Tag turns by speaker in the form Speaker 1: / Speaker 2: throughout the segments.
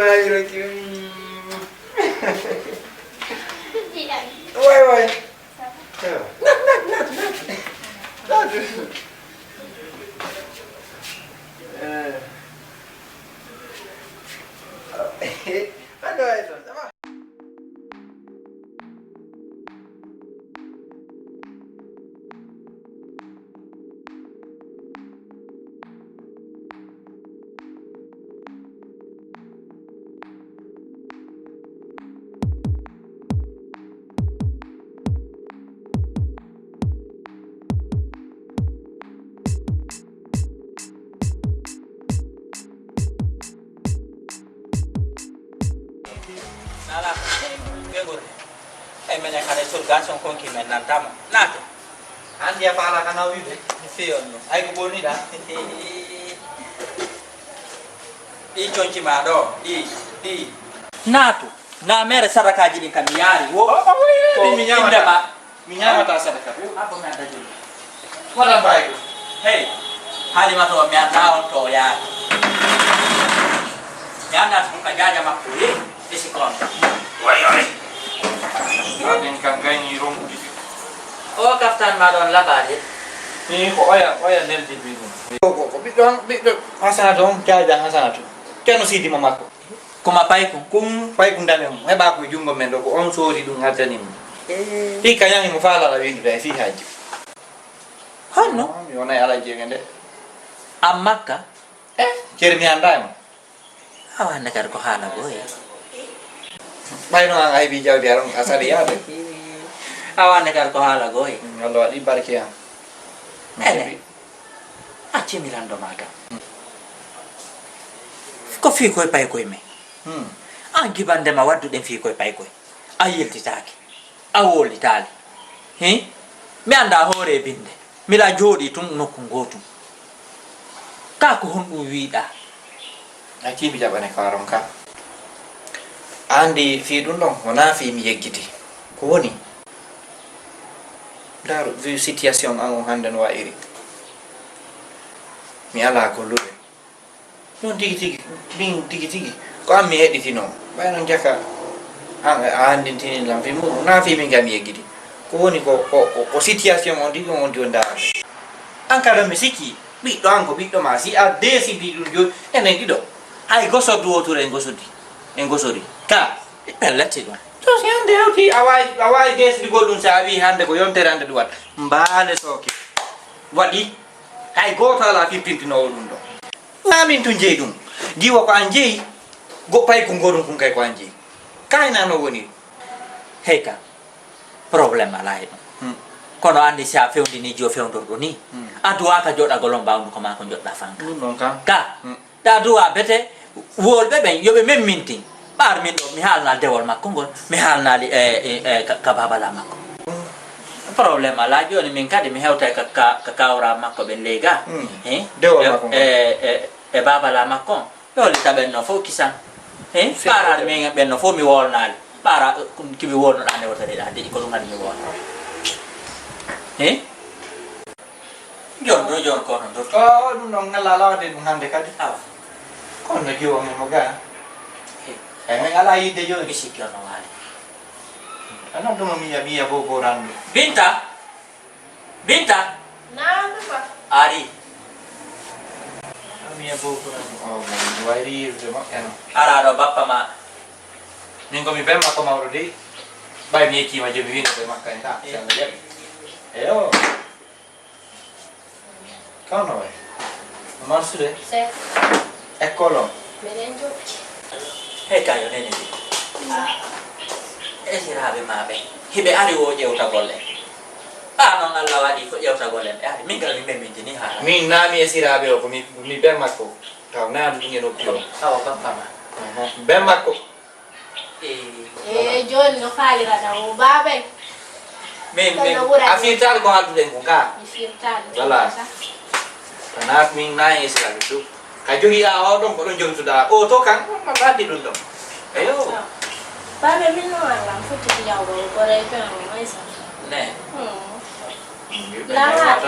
Speaker 1: vai que vai. Nada. Anda itu, sama.
Speaker 2: Nala, begur. Mene kare surga son kon ki men nantama. Nato.
Speaker 1: Andi apa ala kana wibe?
Speaker 2: Fionno. Ay ko boni da. I chonchi ma do. I. Nato. Na mere saraka jini kan yari. Wo.
Speaker 1: Ko minyama ta sadaka.
Speaker 2: Apa me ada jini?
Speaker 1: Wala baik.
Speaker 2: Hey. Hali ma to me anda on to ya. Ya na buka jaja makuri. Isi kontak.
Speaker 1: Woi. Aden kan gani rom.
Speaker 2: Oh kaftan madon labari.
Speaker 1: Ni ko oya nel di bidu. Ko bidon asana dong jaja asana tu. Keno sidi mamako.
Speaker 2: Kuma pai ku.
Speaker 1: Kum pai kun dame mo. Heba ko jungo men do ko on sori dum hatani mo. Ti kanyang mo fala la windu dai fi haji.
Speaker 2: Hanno.
Speaker 1: Mi wona ala jengende.
Speaker 2: Amaka.
Speaker 1: Cermi andai mo.
Speaker 2: Awan nakar ko hala boy.
Speaker 1: Mai no ai bi jaw diarong asali ya de.
Speaker 2: Awan nakar ko hala goy.
Speaker 1: Allah di barkia.
Speaker 2: Ele. Aci milando maga. Ko fi koy pay koy me. Angi bande ma waddu den fi koy pay koy. Ayelti taaki. Awoli tali. Mi anda hore binde. Mila jodi tum nokku gotum. Ka ko hondu wiida.
Speaker 1: Aki bi jabane karon ka. Andi fi dun don wona fi mi yeggiti. Ko woni? Daru vi situation an hande no wairi. Mi ala ko lude. Non tigi tigi. Ko am mi heditino. Bayno jaka andi tinin lam fi mu na fi mi gam yeggiti. Ko woni ko situation on digi on jonda. An kada mi siki bi do an ko bi do ma si a desi di dun jo enen dido. Ai goso duo ture en gosori ka
Speaker 2: Pelleti do.
Speaker 1: to si hande hawti awai des di goldum sa wi hande ko yontere hande duwat mbaale soke wadi hay goto ala pimpintino dum do namin to jeey dum diwa ko an jeey go pay ko ngorum kun kay ko an jeey kayna no woni
Speaker 2: Heka. Problem ala he. Kono andi sa fewndi ni jo fewndor do ni. Adua ka joda golom bawndu ko ma ko jodda fanka.
Speaker 1: non ka
Speaker 2: Ka. Da duwa bete wolbe ben yobe mem minting. Bar min do mi halna dewol makko ngol mi halna li ka babala makko. Problem ala joni min kadi mi hewta ka kawra makko be lega.
Speaker 1: Dewol makko.
Speaker 2: Babala makko. Yoli tabenno fo kisan. Para mi benno fo mi wolnali. Para kimi wolno ande wotade ande ko dum andi mi wol. Jon ko non do.
Speaker 1: Oh dum non ngala de dum hande kadi
Speaker 2: Aw.
Speaker 1: kon na giwa mo ga ala ide yo
Speaker 2: Bisi kiono wali.
Speaker 1: ana dum mi ya bo ran
Speaker 2: Binta.
Speaker 3: Nah, apa?
Speaker 2: Ari.
Speaker 1: mi ya bo ran oh mo wairi de ma kan
Speaker 2: Ara do bappa ma.
Speaker 1: ningo mi bemma ko mawro di bay mi ki ma je mi de ma kan ta siamo ya ayo kono vai ma sude
Speaker 3: Saya
Speaker 1: eccolo
Speaker 3: merenjo.
Speaker 2: Heka yo nene. Esirabe mabe. Hibe ari wo jewta golle. Non Allah wadi ko jewta golle. Ari min gal mi ni hala.
Speaker 1: min nami esirabe o ko mi bemma ko taw na du ngeno ko
Speaker 2: Aw bappa ma.
Speaker 1: bemma ko
Speaker 3: John no fali kada o babe.
Speaker 2: Min
Speaker 1: afital ko hadu den ko ka
Speaker 3: Ifirtan.
Speaker 1: Wala. Tanat min na esirabe tu kajogi a o don ko don jom suda o to kan ma radi dun dong ayo
Speaker 3: Babe min no alam futi yaw do ko re ko no mai sa.
Speaker 2: Ne.
Speaker 3: Lahat.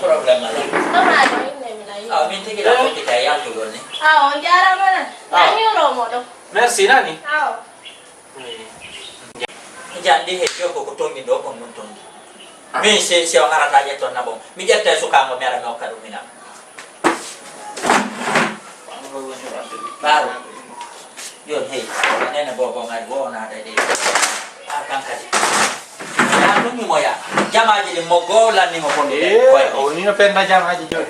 Speaker 2: Problem ala.
Speaker 3: Tama do inne mi lai.
Speaker 2: Min tigi la ko kita ya to golle.
Speaker 3: On jara mana? Nani ro mo do.
Speaker 2: Merci nani?
Speaker 3: Aw.
Speaker 2: Jandi he joko ko tongi do ko non tongi. Mi se o harata je ton nabo. Mi jetta suka ngo mera no kadu mina. Baru. Yo hey, nene bobo ngari wo na de. Akan kadi. Ya nungi moya. Jama jadi mogolan ni mo kondo.
Speaker 1: Oh, ni napenda jam aja jo.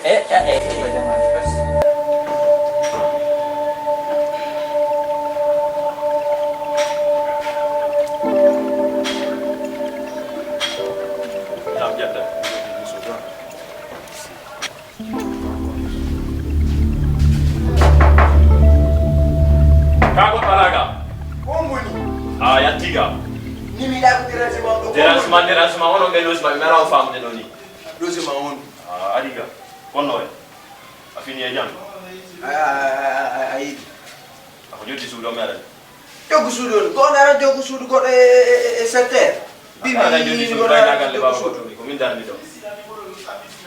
Speaker 4: Kako talaga?
Speaker 5: Kumbuni.
Speaker 4: Ah, ya tiga.
Speaker 5: Ni mi da ku dirasima ko.
Speaker 4: Derasma ono melos ma mera fam de noni.
Speaker 5: Dosima on.
Speaker 4: Ah, adiga. Konno e. Afini ya jang.
Speaker 5: Ay.
Speaker 4: Ako jodi sudo mera.
Speaker 5: Jogu sudu. Ko na jogu sudu ko e sete.
Speaker 4: Ala jodi sudo na galle baba ko to ko min dar mi do.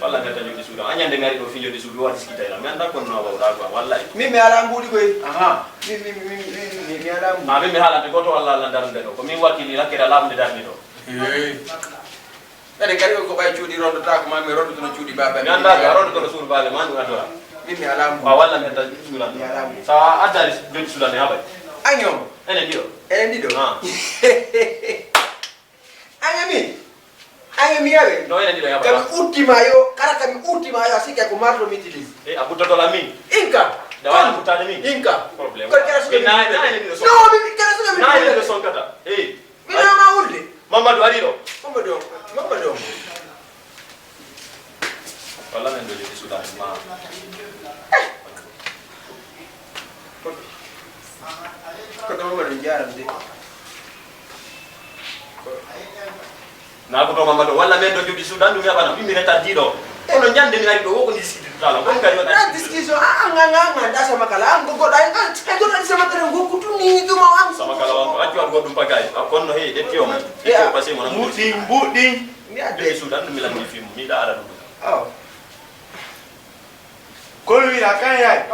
Speaker 4: Walla ngata jodi sudo. Anyande meri do fi jodi sudo wadi skita ila. Mi anda ko no ba da ko wallahi.
Speaker 5: Mi me ala mbudi koy. Aha. Mi ala mbudi.
Speaker 4: Ma be mi hala de goto walla la dar ndeno ko mi wakili la kera lamde dar mi do.
Speaker 5: Ade kadi ko bay ciudi rondo ta ko ma mi rondo to ciudi baba.
Speaker 4: Mi anda ga rondo to sudo bale man ngata.
Speaker 5: Mi ala mbudi.
Speaker 4: Ba walla ngata sudo. Sa adari jodi sudo ne habay.
Speaker 5: Anyom.
Speaker 4: Ene dio.
Speaker 5: Ene dido.
Speaker 4: Ah.
Speaker 5: Anyami. Anyami yawe.
Speaker 4: No ene dio habay.
Speaker 5: Kami ultima yo, kara kami ultima yo asika ko marlo mitili.
Speaker 4: Abuto to la min.
Speaker 5: Inka.
Speaker 4: Dawa kutani min.
Speaker 5: Inka.
Speaker 4: Problem.
Speaker 5: Kar kara suga.
Speaker 4: Na ene dio.
Speaker 5: No, mi kara suga mi.
Speaker 4: Na ene dio son kata.
Speaker 5: Mi na ma ulde.
Speaker 4: Mamadou Ariro.
Speaker 5: Mamadou.
Speaker 4: Wala men do di Sudan ma.
Speaker 5: Ko do Mamadou jaram de.
Speaker 4: Na ko to Mamadou wala men do di Sudan dum yabana mi reta dido. Ono nyande mi ari do woko ni sidi tala. Ko ngari wona.
Speaker 5: Na discussion anga da sama kala ngo go dai kan e go dai sama kala ngo kutu ni du ma am
Speaker 4: Sama kala wanko ati war godum pagay. Akon no he etio man. Etio passé mon amour.
Speaker 5: mbudi ni
Speaker 4: Di
Speaker 5: ade
Speaker 4: Sudan dum milan ni film mi da ara dum.
Speaker 5: oh
Speaker 6: Ko wi la kan ya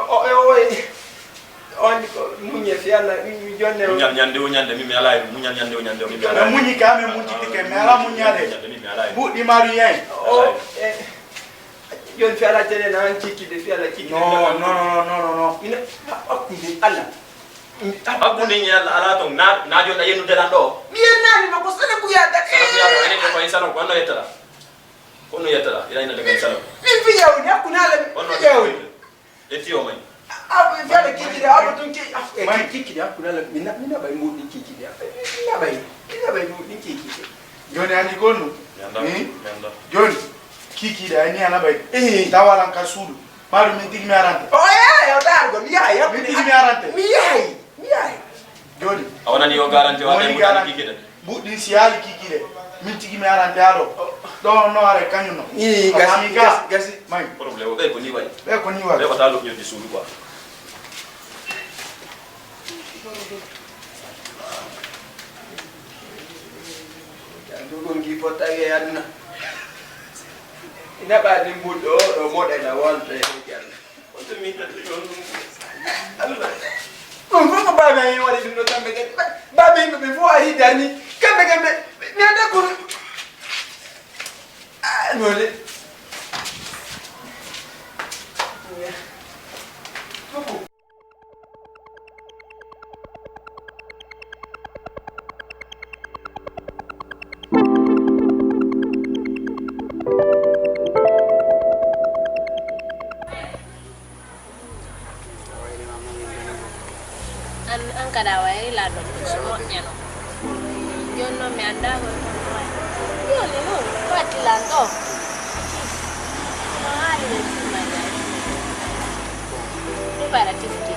Speaker 5: on ko munye fiala mi jonne
Speaker 4: Nyande o nyande mi ala mu nyande o nyande mi
Speaker 6: na
Speaker 4: ala.
Speaker 6: munyi ka me munti ke me ala munyale
Speaker 4: Nyande mi ala.
Speaker 6: bu di mari yen
Speaker 5: oh jon fiala tele na kiki de fiala kiki
Speaker 6: no
Speaker 5: ina akuni alla
Speaker 4: Akuni nyala ala to na jo da yenu delando.
Speaker 5: mi nani ma ko sana bu ya da
Speaker 4: Sala ya ene ko insano ko no yetala. Kono yetala ila ina daga insano.
Speaker 5: mi fi yaw ni akuna ala
Speaker 4: Kono
Speaker 5: mi yaw
Speaker 4: etio man.
Speaker 5: abu fiala kiki de abu tun kiki de akuna ala mina bay mbudi kiki de mina bay mbudi kiki de
Speaker 6: joni ani gonu
Speaker 4: Nyanda.
Speaker 6: joni kiki da ni ana bay tawala ka sudu maru min tigi mi arante
Speaker 5: oh ya dar go mi ya
Speaker 6: min tigi mi arante
Speaker 5: mi ya
Speaker 6: joni
Speaker 4: Awana ni yo garanti wa
Speaker 6: woni
Speaker 4: mu
Speaker 6: garanti
Speaker 4: kike de.
Speaker 6: bu di siali kiki de min tigi mi arante ado do no are kanyuno
Speaker 5: ni gasi
Speaker 6: mai
Speaker 4: Problème ko ni way.
Speaker 6: be ko ni wa
Speaker 4: Be ko talo ñu di suulu quoi.
Speaker 5: Dugo ngi fota ge yanna ina ba din budo do moda na wonte yanna wonte mi ta do Allah ko ba ba yin wadi dum no tambe ge ba be be fo ari dani kambe kambe mi anda ko no le
Speaker 3: An kada wairi la do so nyano. Yo no me anda ko. Yo le no, pati la ndo. No ali de sima ya. Ni para tifti.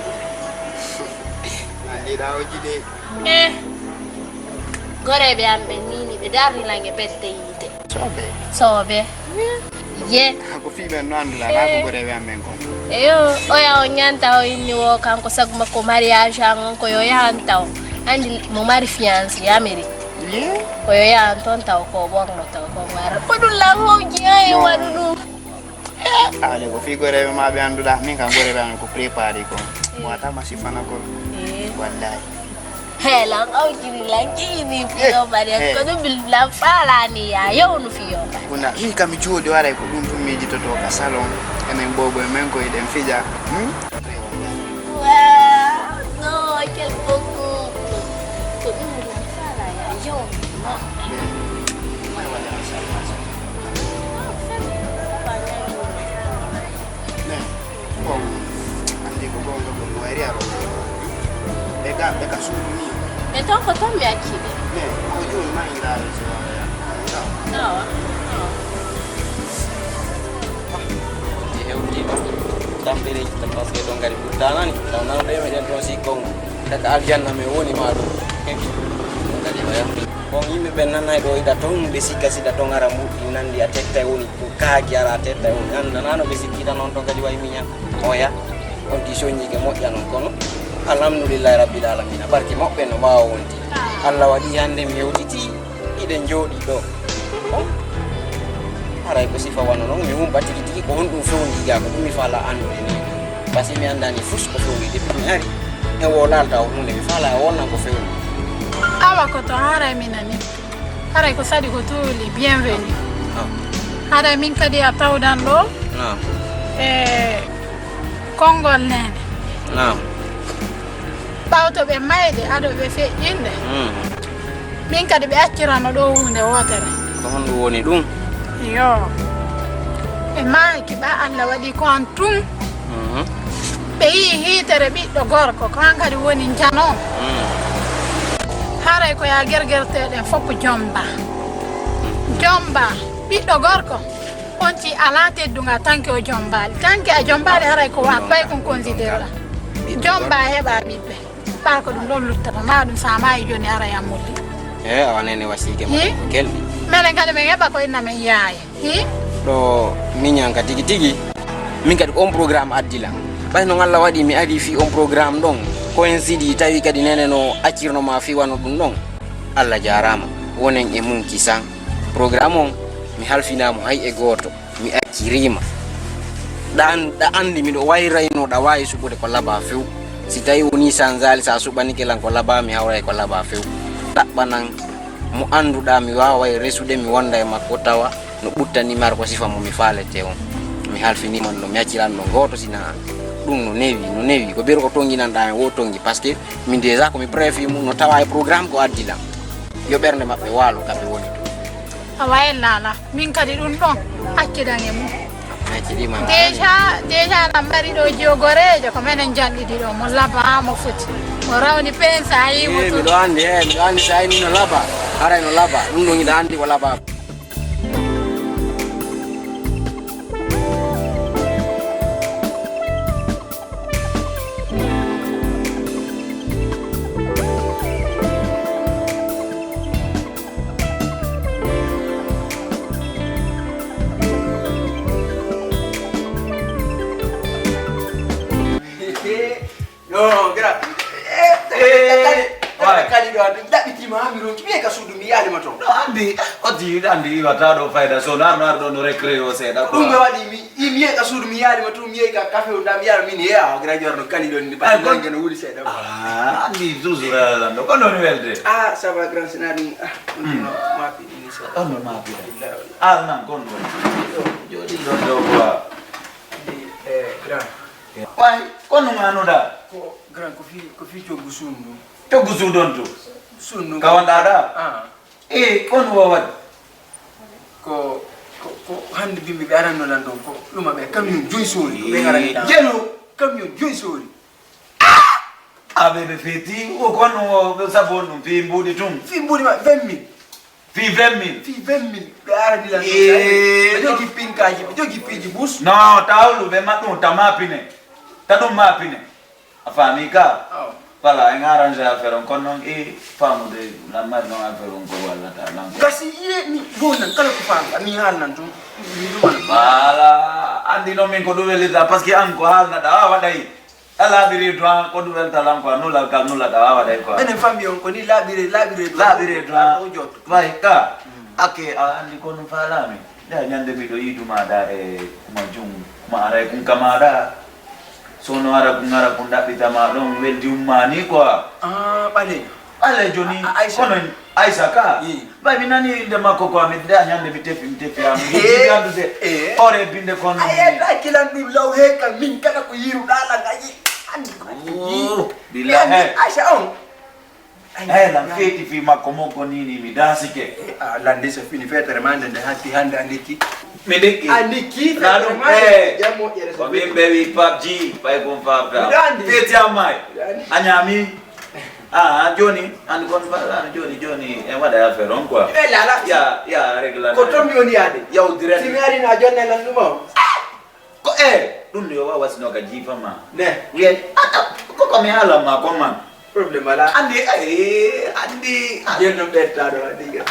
Speaker 5: ida ojide
Speaker 3: Gore be ambe nini be darni lange bette yite. Sobe. Ye.
Speaker 5: ko fi men nandula na ko gore be amen ko
Speaker 3: Eyo, oya onyanta o inni wo kanko saguma ko mariage an ko yo yanta o. Andi mo mari fiance ya meri.
Speaker 5: ye
Speaker 3: Ko yo yanton taw ko bonno taw ko mara. Ko dun la ho jiay wadudu.
Speaker 5: ale ko fi gore be ma be andula min kan gore be am ko prepare ko mo ata masifana ko
Speaker 6: wallahi
Speaker 3: Helang au kiri lagi ni fiyo bari ko do bil la fala ni ya yo no fiyo bari
Speaker 6: kuna mi kam juude wala ko dum tum meji to ka salon enen bobo men ko eden fija
Speaker 3: wow no quel poco ko do la fala ya yo no
Speaker 6: Beka sulu ni.
Speaker 3: Então ko to mi akide.
Speaker 6: Ne, ojo ma ira so.
Speaker 3: No.
Speaker 7: Hewti tampere tempat ke dongari budanan tauna be me den rosi kong daga aljanna me woni maɗo ngadi waya bon yimɓe ɓe nanay ɗo ida ton ɓe sikka sida ton ara muɗɗi nandi a tetta woni ko kaaki ara a tetta woni anndanano ɓe sikkita noon to kadi way miña oya on ti soññike moƴƴa noon kono alhamdulillahi rabbil alamina barke moɓɓe no mbawa wonti allah waɗi hande mi yewtiti iɗen jooɗi ɗo haray ko sifa wano noon mi humba tigi tigi ko honɗum fewndi ga ko ɗum mi faala andude ni par ce que mi andani fus ko fewndi depuis mi ari e wonalta o hunde mi faala e wonnan ko fewndi
Speaker 8: awa ko to haray minani haray ko sadi ko tuuli bienvenu haray min kadi a tawdan ɗo e konngol nene ɓawto ɓe mayde aɗo ɓe feƴƴinde min kadi ɓe accirano ɗo hunde wotere
Speaker 7: ko honɗum woni ɗum
Speaker 8: yo ɓe maaki ɓa allah waɗi ko an tum ɓe yii hiitere ɓiɗɗo gorko ko han kadi woni jano haray ko ya gergerteɗen fof jomba ɓiɗɗo gorko on ci ala teddunga tanke o jombali tanke a jombali haray ko wa pay kon considére ɗa jomba heɓa ɓiɓɓe ɓa ko ɗum ɗon luttata ma ɗum samayi joni haray ammulli
Speaker 7: e awanene wasike mo kelɗi
Speaker 8: melen kadi min heɓa ko inna min yaaya
Speaker 7: ɗo miñan ka tigi tigi min kadi on programme addila ɓay no Allah waɗi mi adi fi on programme ɗon coïncidi tawi kadi nene no accirnoma fi wano ɗum ɗon Allah jarama wonen e mum kisan programme on mi halfinamo hay e goto mi accirima ɗa andi miɗo wayrayno ɗa wawi suɓude ko laaɓa few si tawi woni sanzali sa suɓanikelan ko laaɓa mi hawray ko laaɓa few ɗaɓɓanan mo anduɗa mi waway resude mi wonda e makko tawa no ɓuttanimar ko sifa mo mi falete on mi halfinima no mi acciranno goto sina ɗum no newi ko ɓeero ko tonguinanɗa wo tongi par ce que min déjà komi préfi mum no tawa e programme ko addilam yo ɓerde mabɓe waalo kamɓe woni to
Speaker 8: a waylala min kadi ɗum ɗon accidan e mum
Speaker 7: acciɗima
Speaker 8: déjà na mbari ɗo jogorejo ko minen janɗiɗi ɗo mo laaɓa mo foti mo rawni pen sa yimo
Speaker 7: miɗo andi sa yini no laaɓa haray no laaɓa ɗum ɗon iɗa andi ko laaɓa
Speaker 5: No, grazie. Kali do andi daɓɓiti ma mi ronki ɓe ka suudu mi yaalima toon
Speaker 1: andi andi wata ɗo fayda so narno ɗo no récré o seeɗa
Speaker 5: ɗum ɓe waɗi mi yiye ka suudu mi yaalima toon mi yehi ka café o nda mi yaara min heya gra jorno kali ɗon ni par ce que no wuuli seeɗa
Speaker 1: andi toujours alan ɗo ko noon welde
Speaker 5: ça va grand sena ɗum mapi ini seeɗa
Speaker 1: on no mapiɗa alnan kon ɗon jooɗi ɗon ɗo quoi
Speaker 5: grand
Speaker 1: way kon no nganoɗa
Speaker 5: ko grand ko fi coggu sundu
Speaker 1: coggu suudon to
Speaker 5: sundu
Speaker 1: ka wonɗa ɗa kon wo waɗi
Speaker 5: ko hande bimɓe ɓe arannoɗan ɗon ko ɗuma ɓe camion joyi soori ɓe garaniɗa
Speaker 1: jelo
Speaker 5: camion joyi soori
Speaker 1: aɓeɓe feeti o kon o sabu on ɗum fi mbuɗi tum
Speaker 5: fi mbuɗima 20 000
Speaker 1: fi 20 000
Speaker 5: fi 20 000 ɓe araniɗan ɓe jogi pinkaji ɓe jogi piiji bus
Speaker 1: non tawlu ɓe maɗɗum ta mapine ta ɗum mapine a faami ka voilà en arrangé affaire on kono noon famude lammari noon affaire on ko wallata lanko
Speaker 5: gasi yiye mi bonan kala ko famɗa mi haalnan tum mi ɗumana
Speaker 1: voilà andi noon min ko ɗum welirta par ce que an ko haalnaɗa a waɗay a laaɓiri to an ko ɗum weltalan quoi nula kal nulaɗa a waɗay quoi
Speaker 5: enen famille on ko ni laaɓire
Speaker 1: to an
Speaker 5: o jotto
Speaker 1: way ka akke a andi ko ɗum falami nda ñande miɗo yidumaɗa e kuma jum kuma aray kum kamaɗa
Speaker 2: sono ara kunda bitama don weldi umani kwa
Speaker 5: Bale.
Speaker 2: ale joni kono Aisha ka ba binani de makoko amida nyande bitefi amu yandu de ore binde kono
Speaker 5: Ayata kila ndulau heka min kana ku yiru dala ngaji.
Speaker 2: Bila
Speaker 5: Aisha on.
Speaker 2: La feti fi makomoko nini midasi ke
Speaker 5: Lande se fini fete remande de hati handa andiki.
Speaker 2: Medeki
Speaker 5: Andiki
Speaker 2: Nadu
Speaker 5: jamo yere
Speaker 2: so baby PUBG pai konfabra
Speaker 5: Udandi.
Speaker 2: feti amai anyami Johnny and konfabra Johnny wada ya feron kwa
Speaker 5: Lala.
Speaker 2: ya regular
Speaker 5: Kotomi oni ade.
Speaker 2: ya udire
Speaker 5: Timari na jonna la nduma.
Speaker 2: ko dunyo wa wasino ka jifa ma
Speaker 5: Ne.
Speaker 2: ye ko kame ala ma ko man
Speaker 5: Problem ala.
Speaker 2: andi
Speaker 5: Jenno betta do diga.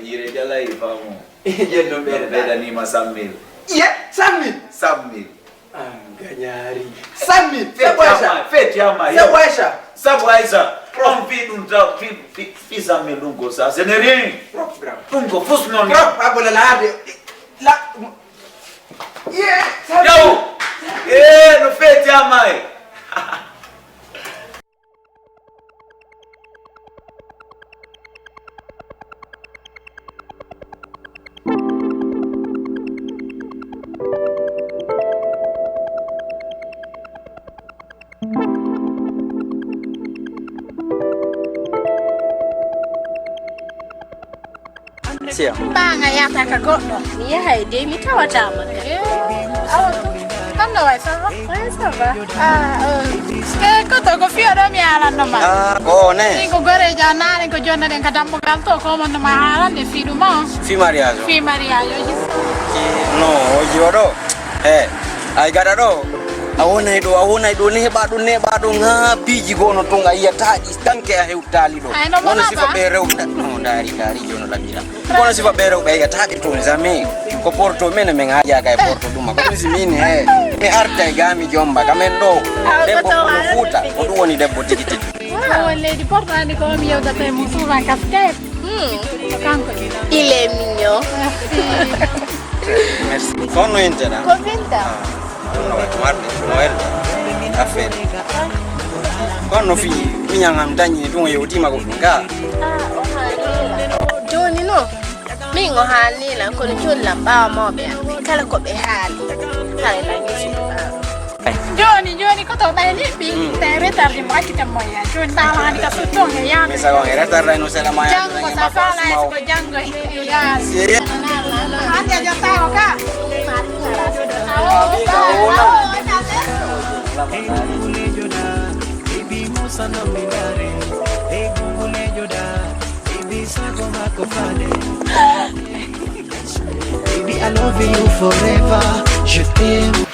Speaker 2: jire jala ifamu
Speaker 5: Jenno
Speaker 2: beda
Speaker 5: betta.
Speaker 2: ni masamil
Speaker 5: Iya, Sammi. Ganyari. Sammi,
Speaker 2: feti ama sabu Aisha from dunta fi samilungo sa seneri
Speaker 5: Program.
Speaker 2: tungo fusnon
Speaker 5: Abola la ade. La. Yeah, Sammi.
Speaker 2: yo no feti ama
Speaker 7: Sia.
Speaker 8: Banga yata ka goɗɗo.
Speaker 3: Mi yahay de mi tawatama.
Speaker 8: Awa to. Kamno way ça va?
Speaker 3: Ouais, ça va.
Speaker 8: Koto ko fiyoɗo mi alanno ma.
Speaker 7: Ko ne.
Speaker 8: Ko gorejo a naani ko jonna ɗen ka dambugal to ko wonno ma haalande fiiɗuma
Speaker 7: Fi mariage.
Speaker 8: fi mariage oji
Speaker 7: No, ojodo. Ay gada do. Awona do ne ba do nga piji gono to nga yataɗi tanke a hewtali do.
Speaker 8: Ay, no
Speaker 7: Wona
Speaker 8: mona
Speaker 7: sifa
Speaker 8: ba?
Speaker 7: be rewta no dari jono lamira. Wona sifa be rewɓe yataɗi to zame ko porto men men haja kay porto duma ko mini mi arta e gami jomba kamen do debbo ko futa ko ɗum woni debbo tigi
Speaker 8: leydi portani ko mi yewdata e mum souvent casquette ko kanko
Speaker 3: Il est mignon.
Speaker 7: merci kono entena
Speaker 3: Convinta.
Speaker 7: no marde noel affaire kono fi minyangam tanyi to yewtima ko nga
Speaker 3: Joni no. Min o halila kono jolla bawa mawɓe kala ko ɓe haali hay la
Speaker 8: joni koto ɓayni ɓi te retarde mo accita moya joni ɓawani ka sutton e yaade
Speaker 7: sa ko retarda no sala ma
Speaker 8: janggo sa fala ko janggo e yaade hande jottako ka
Speaker 9: Baby, I love you forever. Je t'aime.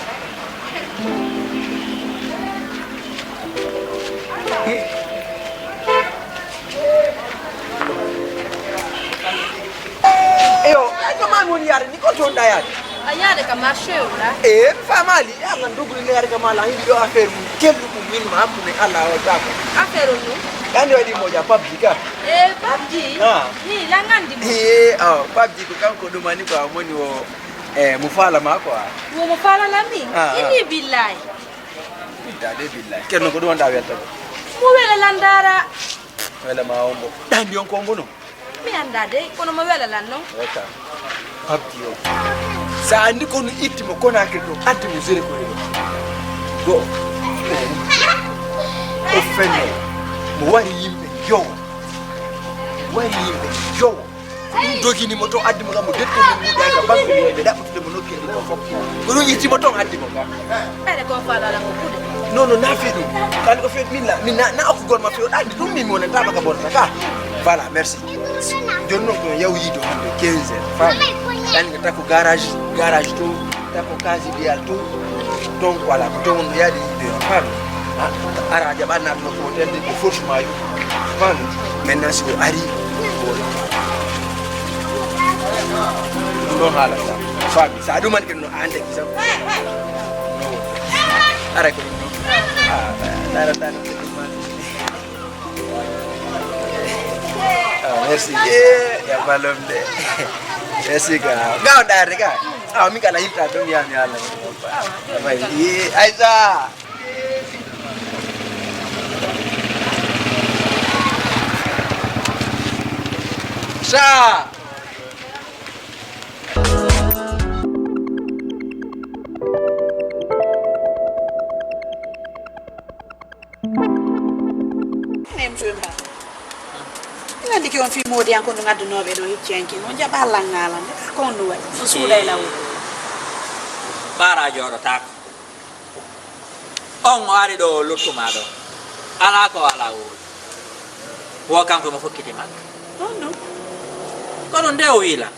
Speaker 5: Ayo man woni yare ni ko ton dayade.
Speaker 3: Ayade ka marché ula.
Speaker 5: Famali ya man dugul ne yare kamala hindi do affaire mu kelu mu min ma am ne Allah wa ta ko.
Speaker 3: Affaire nu.
Speaker 5: Yani wadi moja PUBG ka.
Speaker 3: Babji.
Speaker 5: Ah.
Speaker 3: Ni langandi mo.
Speaker 5: PUBG ko kanko do mani ko amoni wo mufala ma ko.
Speaker 3: Wo mo fala la mi.
Speaker 5: Ah,
Speaker 3: Ini billahi.
Speaker 5: Dade billahi. Kenno ko do wanda wetta ko.
Speaker 3: Mo wela landara.
Speaker 5: Wala ma ombo. Dandi on ko ngono.
Speaker 3: Mi andade kono mo wela lan non.
Speaker 5: Wata. PUBG yo. Sa andi ko no itti mo kona ke do addi mo zere ko go. Ofeno. Mo wari yimbe yo. Dogi ni moto addi mo gamo detto mo ga banque ni be dabbude mo nokki ko fop. Ko no itti mo ton addi mo ga.
Speaker 3: Ere ko fala la ko kude.
Speaker 5: Non na fedu. Kan ko fet min na ko gol ma fe addi dum mi mo na taba ka bon ka. Voilà, merci. Jonno ko yaw yido hande 15 fam. Dan nga tako garage to tako kazi dial to. Donc voilà, ko to mon yadi yido fam. Ara jaban na ko tende ko force mayu. Fam. Maintenant si ko ari. Non hala sa. Fam, sa du man ken no ande ki sa. Ara ko. Dara. Merci. Ya balom de. Merci ka. Gao dari ka. Mi kala hita dum ya mi ala. Aisha.
Speaker 2: Sa
Speaker 10: nem jumba ila ndiki on fi modi an ko no ngaddu nobe do hiccenki no jaba langala ko on way so suuday law
Speaker 2: bara joro tak on ari do lutuma do ala ko ala wo kanko mo fokkiti mak
Speaker 10: no
Speaker 2: kono nde o wila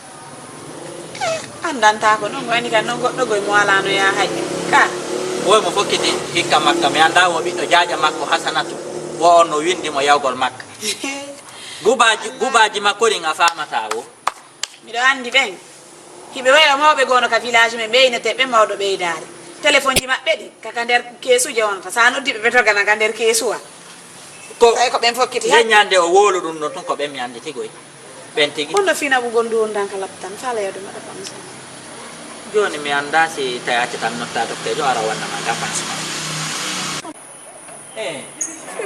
Speaker 10: andanta ko non wani kan non goddo goy mo ala no ya hay ka
Speaker 2: wo mo fokkiti hikka makka mi anda wo biddo jaaja makko hasanatu wo on no windi mo yawgol makka gubaji makko ri nga famata wo
Speaker 10: mi do andi ben hibe wayla mawbe gono ka village me beynete be mawdo beydare telephone ji mabbe di kaka der kesu je wonata sa noddi be to gana ka der kesuwa
Speaker 2: ko
Speaker 10: ay ko ben fokkiti
Speaker 2: ha nyande o wolu dum no ton ko be mi andi tigoy ben tigi
Speaker 10: on do fina bu gondo on dan kala tan fala yodo mada pamsa
Speaker 2: joni mi anda si tayati tan notta to ke jo ara wanna ma ga pansma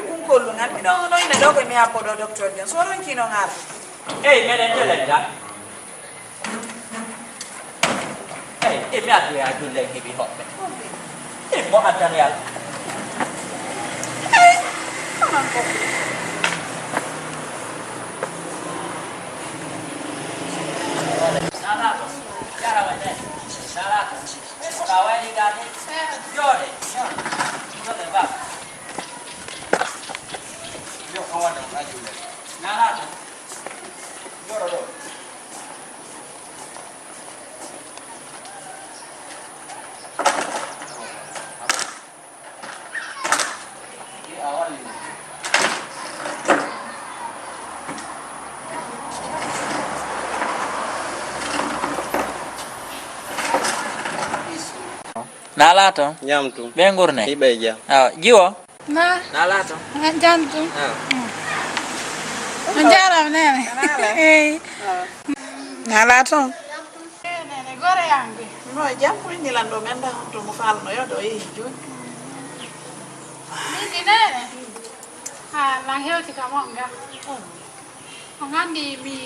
Speaker 10: kun kollu ngal mi no ina dogo mi hapo do docteur den so ron kino ngal
Speaker 2: meden telenda mi adu ya dulle hebi hobbe mo adan yal Nalato
Speaker 7: Jamtu
Speaker 2: bengurne
Speaker 7: Ibeja
Speaker 2: jiwo
Speaker 8: Na
Speaker 2: nalato
Speaker 8: jantu Manjara nene
Speaker 10: nala to
Speaker 8: nene gore yangi
Speaker 10: no jampu ni lando menda to mo fal no yodo e jun
Speaker 8: Nini nene lang heo tika monga Ngandi mi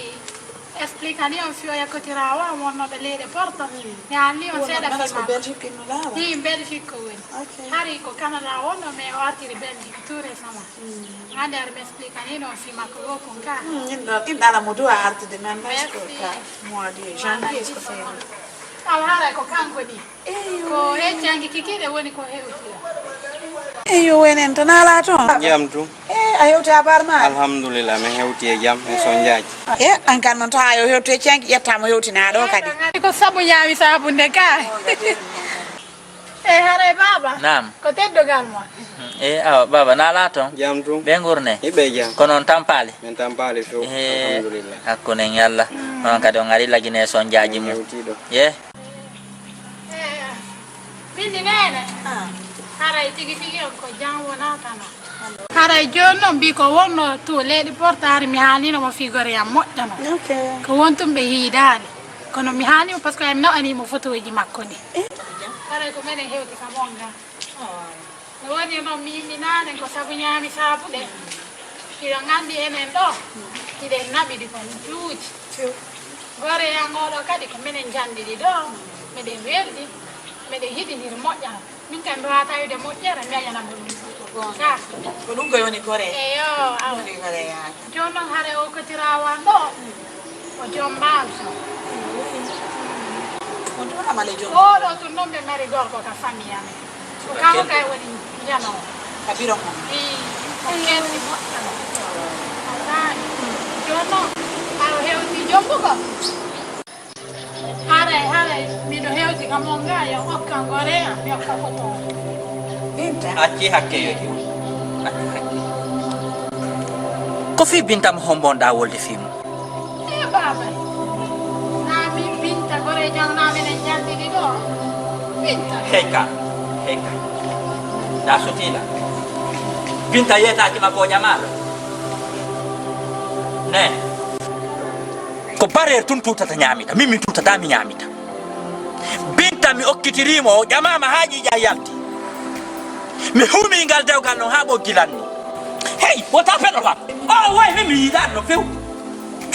Speaker 8: explicani on fio ya kotirawa mono belede porto ya li on seda
Speaker 10: ko Belgique no la
Speaker 8: Ni in Belgique wen. Hari ko Canada ono me arti di Belgique ture sama. Ngande ar me explicani no fi makko ko ka.
Speaker 10: Inda la modu arti de men ko ka mo di janvier ko fe
Speaker 8: Ala ko kanko ni. Ko e jangi kikide woni ko hewti.
Speaker 10: Eyo wenen to nala to
Speaker 7: Jamtu
Speaker 10: ayo ta barma
Speaker 7: alhamdulillah me hewti e jam e sonjaaji
Speaker 10: an kan non to ayo hewti cengi yetta mo hewti na do kadi
Speaker 8: Ko sabu nyaami sabu ndeka. Hare baba.
Speaker 2: Naam.
Speaker 8: Ko teddo galmo.
Speaker 2: Baba nalato
Speaker 7: Jamtu
Speaker 2: bengurne
Speaker 7: Ibeja
Speaker 2: konon tampali
Speaker 7: men tampali fo alhamdulillah
Speaker 2: hakune yalla non kadi on ngari lagine sonjaaji mu ye
Speaker 8: Quindi nene. Hare tigi ko jango na kana. Hare jonno bi ko wonno to leedi portare mi halino mo figore am moddano. Ko wontum be hiidani. Kono mi halimo parce que am no ani mo photoji makko ni. Hare ko menen hewti ka monga. No woni no mi nane ko sabu nyaami sabude. Iro ngandi enen do. Ide nabi di kon juuji. Gore yangodo kadi ko menen jandi di do. Meden weldi. Meden hidinir moƴƴa. Min kan wata yude moƴƴere mi ayana mo gonga
Speaker 10: ko dum goy woni gore
Speaker 8: eyo
Speaker 10: awni gore ya
Speaker 8: jonon hare o ko tirawa do o jombal
Speaker 10: ko do amale jom
Speaker 8: o do to nombe mari gorko ka famille ame ko kanko kay woni jano
Speaker 10: ka biro mo
Speaker 8: ko ngel ni moƴƴa jonon haro hewti jombugo hare miɗo hewti kam on ga yo hokka gore am mi hokka koto
Speaker 2: acci hakke yo jiwo ko fi bintam hombonɗa wolde fimu
Speaker 8: baba na min binta gore jang na menen jandidi ɗo binta
Speaker 2: heyka da sotila binta yetaki makko jamaɗo ne ko barriére tun tutata ñamita min mi tutata mi ñamita binta mi okkitirimo o ƴamama haaƴiƴa yalti mi humingal dewgal noon ha ɓoggilanni hey wota peɗo kam o way min mi yiɗan no few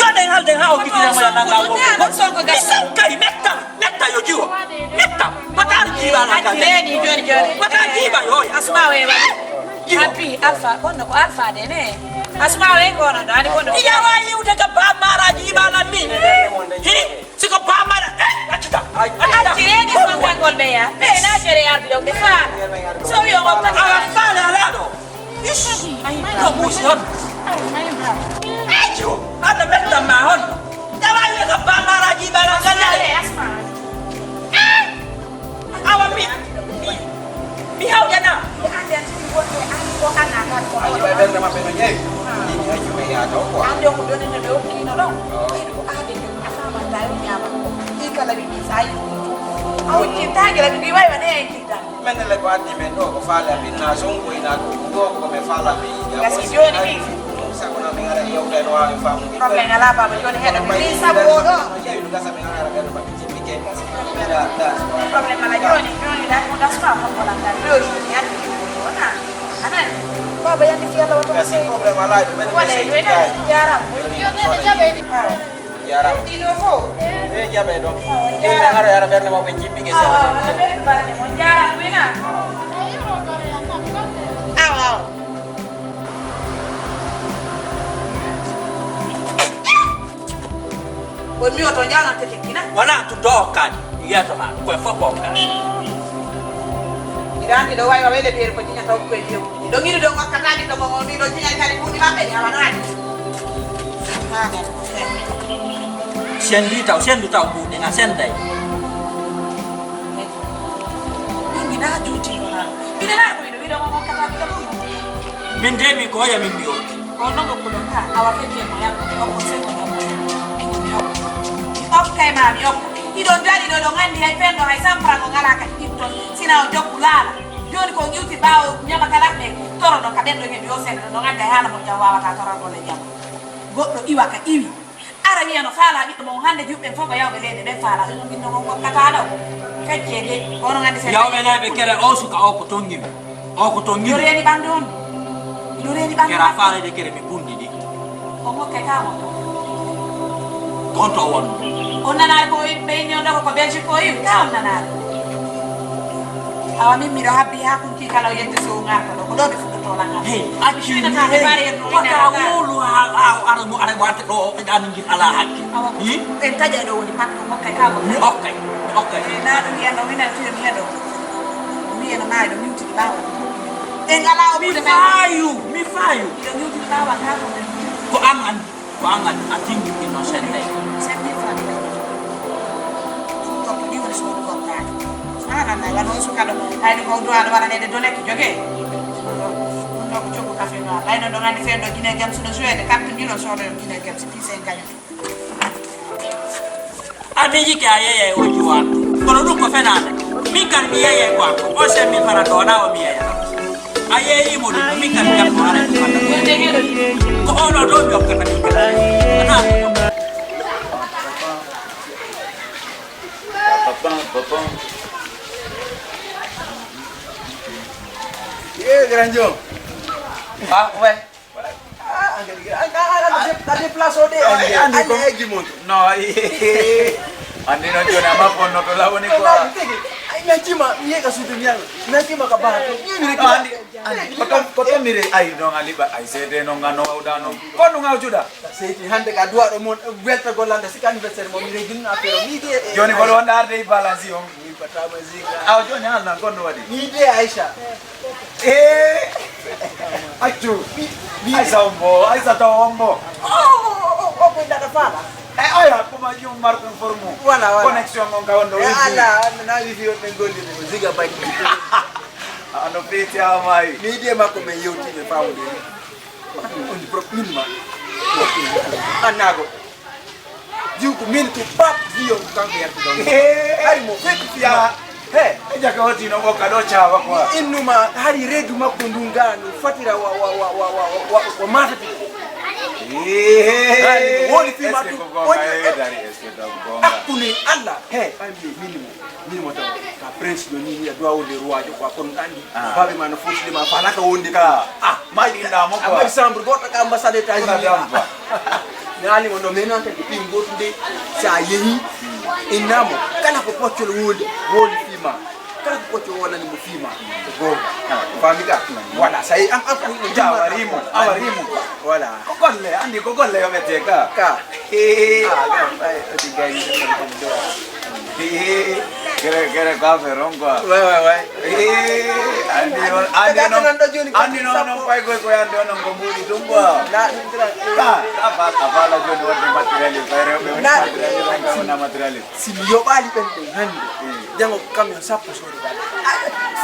Speaker 2: Yone halde hao kitira mo na ngawo.
Speaker 10: Ko sonko ga.
Speaker 2: Kai metta yo jiwo. Metta. Patar jiba na ka.
Speaker 10: Ni joni.
Speaker 2: Patar jiba yo.
Speaker 10: Asma we ba. Happy Alpha kono ko Alpha de ne. Asma we kono dani kono.
Speaker 2: Iya wa yu de ka ba mara jiba na mi. Hi siko ba mara. Achita.
Speaker 10: Achire ni sonko ngol be ya. Be na jere ya bi de fa. So yo ko ta.
Speaker 2: Fa la la do. Ish. Ko musion. Ayo, ada betta mahon. Jangan ya ke bamara di barang kalian.
Speaker 10: Asma.
Speaker 2: Awak mi hau jana.
Speaker 10: Anda sini ko anak ko.
Speaker 5: Ayo bayar nama penanya. Ini aja bayar tahu.
Speaker 10: Anda ko doni na do kino dong. Ko ade ko asama tayo niya ba. Ikala bi sai. Aw kita gila bi wai ba ne kita.
Speaker 5: Men le ko adi men do ko fala bin na songo ina ko me fala bi.
Speaker 10: Kasijoni bi.
Speaker 5: Sa ko na mengara ya udah doa famu.
Speaker 10: Problem ala ba joni hedo bi sabodo.
Speaker 5: Ya udah sa mengara ga ba cipike. Da.
Speaker 10: Problem ala joni da ko da spa ko la da. Joni ya ni. Ona. Ana. Baba ya ni fiala wato.
Speaker 5: Kasi problem ala itu men.
Speaker 10: Wala itu ina jaram.
Speaker 8: Yo ne jabe ni.
Speaker 5: Yaram.
Speaker 10: Dino fo.
Speaker 5: Jabe dong. Ini ngara ya berne mau cipike sa.
Speaker 10: Ana be ba ni mo jaram wina. Aw. Kwa mimi watu njana tetekina.
Speaker 2: Wana tudoka. Iya sama. Kwa fopo ka.
Speaker 10: Irani do wai wale bier ko tinya taw ko dio. Do ngiru do wakata ni do mo ni do tinya kali puni mape ni ala nani.
Speaker 2: Sendi tau bu dengan sendai.
Speaker 10: Ni na juti na. Ina na ko do mo wakata ni do.
Speaker 2: Min demi ko ya min biyo.
Speaker 10: Ono ko ko ka awake ke mo ya ko se ko. Okay mami, idon dari do ngandi hay pendo hay sampra ko ngala ka kitto sina o jokulala joni ko ngiuti bawo nyama kala me toro do kadendo ngi yo sen do ngandi hala mo jawa ka toro ko le jam goddo iwa ka iwi ara mi no fala bi mo hande jubbe foga yaw be lede be fala do ngi no ko kata do kajje ono ngandi sen
Speaker 2: yaw be lebe kere o suka o ko tongi
Speaker 10: do reni bandon
Speaker 2: kera fala de kere mi bundi di
Speaker 10: ko mo ke ka mo
Speaker 2: konto won
Speaker 10: onana ko be nyondo ko benji ko yi ka onana awami miro habi ha kun ki kala yente so ngata ko do be fudo tola ngata
Speaker 2: hey achi na ka bare ko ka wulu ara mu ara wate do dan ngi ala hakki
Speaker 10: yi en taja do woni pat ko kay ka ko
Speaker 2: okay
Speaker 10: na do ya no mina ti mi do mi ena mai do mi ti bawo en ala o
Speaker 2: mi fayu
Speaker 10: do mi ti bawo ka
Speaker 2: ko angan atingi innocent
Speaker 10: sempre fala ko ni wala so ko ta ana na la no so ka do ay ko do ala wala ne do nek joge no ko jogo cafe no ay no do ngani fe do gine gam suno suede carte ni no so do gine gam si pise ngani
Speaker 2: amiji ke ayeye ojuwa kono du ko fenade mi kan mi yeye kwa o se mi para do na o mi yeye ayeyi mo do mi kan jam ko ara ko ono do jokka na mi ana
Speaker 6: Papa. Granjo.
Speaker 5: Ouais.
Speaker 6: Ada place ode. Ande gimon.
Speaker 5: No, andi no jona mapon no lawo ni kwa.
Speaker 6: Nyachima mieka sutu nyanga. Nyachima kabato.
Speaker 5: Andi koto mire ai no ngaliba ai sede no ngano udano. Kono ngau juda.
Speaker 6: Seti hande ka dua do mon welta golanda sik anniversaire mo mire gin afero mi de.
Speaker 5: Joni ko don arde balance on.
Speaker 6: Mi patama zika.
Speaker 5: Aw joni hal nan kono wadi.
Speaker 6: Mi de Aisha.
Speaker 5: Achu. Aisha ombo, Aisha to ombo.
Speaker 6: Oh, kwenda kafala.
Speaker 5: Aya kuma yung markong formo.
Speaker 6: Wala.
Speaker 5: Connection ng kawondo.
Speaker 6: Ala, na video ngoli ni ziga bike.
Speaker 5: Ano pete amai.
Speaker 6: Media mako me yoti me fawo de. On propin ma. Anago. Juku min tu pap video kan ya tu dong. Ai mo fek
Speaker 5: Ya. He, eja ka hoti no boka do chawa kwa.
Speaker 6: Inuma hari redu makundungano fatira wa mata. Woni fi ma tu. Akuni Allah. He, minimum to. Ka prince do ni do awo le roi ko kon andi. Babe man fusi ma falaka wondi ka.
Speaker 5: Mai dinda mo kwa.
Speaker 6: Amay sambur gota ka ambassade ta. ngali mo no mena ka di ngot ndi sa yehi inamo kala ko pochol wodi fima kala ko pochol wala ni mo fima go famika wala sai am warimo wala kokolle andi kokolle yo meteka ka kere ka ferongwa andi no pai ko andi no ngomuri tumbwa na apa joni wonde materiali bayre na materiali simiyo bali pente hande jango kamyo sapo sori bali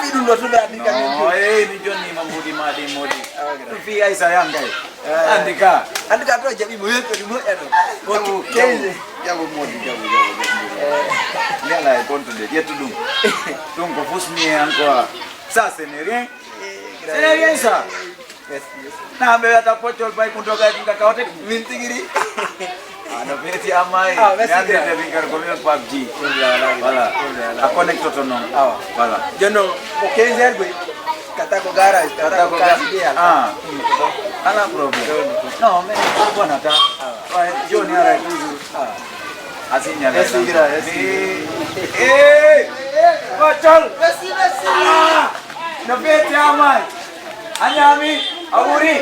Speaker 6: fidu ndo to bali kamyo ni joni mambudi madi modi fi aisa yanga andika to jabi moyeto ni moya no ko kenze jago modi jago Nela kontu de dia tudung. Tung ko fusmi encore. Ça c'est rien. C'est rien ça. Na be ata pochol bai kundoga jinga kawote mintigiri. Ana beti amai. Yande de vingar ko mi PUBG. Voilà. A connect to non. Voilà. Jono ko kenzel boy. Kata ko garage, kata ko dia. Ana problem. No, me ko nata. Joni ara toujours. Asinya bocol besi no beti amai anyami awuri